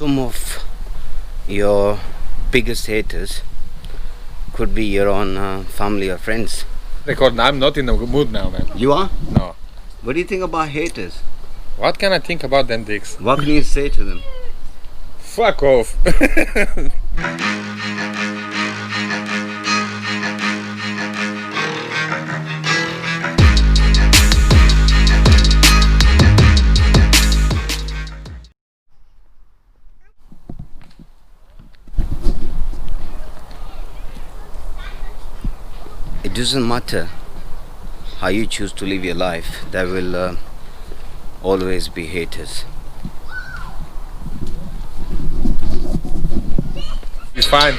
Some of your biggest haters could be your own family or friends. Record, I'm not in the mood now, man. You are? No. What do you think about haters? What can I think about them dicks? What can you say to them? Fuck off. It doesn't matter how you choose to live your life, there will always be haters. It's fine.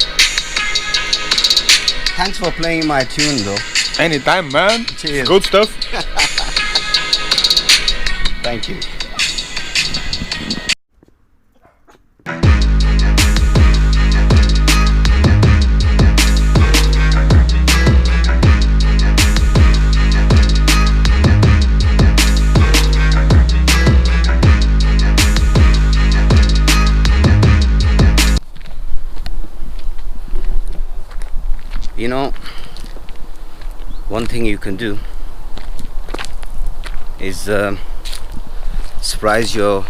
Thanks for playing my tune though. Anytime, man. Cheers. Good stuff. Thank you. You know, one thing you can do is surprise your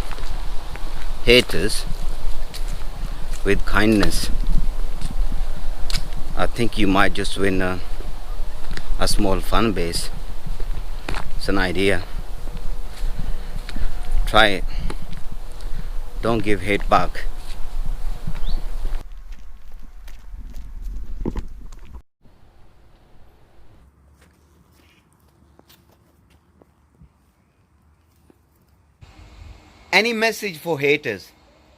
haters with kindness. I think you might just win a small fan base. It's an idea. Try it. Don't give hate back. Any message for haters?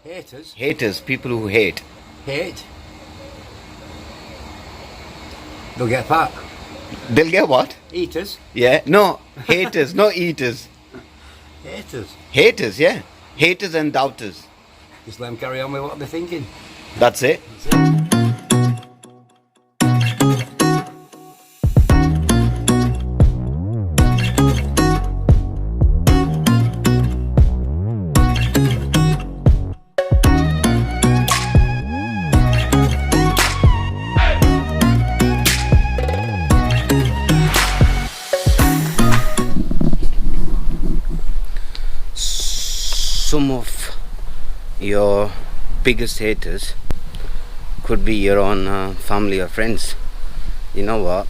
Haters? Haters, people who hate. Hate? They'll get back. They'll get what? Eaters? Yeah, no, haters, no eaters. Haters. Haters, yeah. Haters and doubters. Just let them carry on with what they're thinking. That's it. That's it. Some of your biggest haters could be your own family or friends. You know what?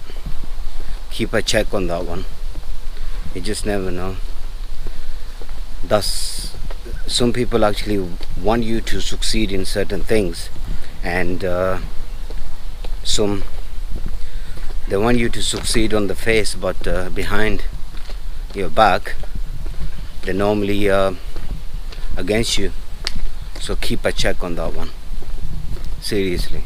Keep a check on that one. You just never know. Thus, some people actually want you to succeed in certain things, and some they want you to succeed on the face, but behind your back, they normally against you. So keep a check on that one. Seriously.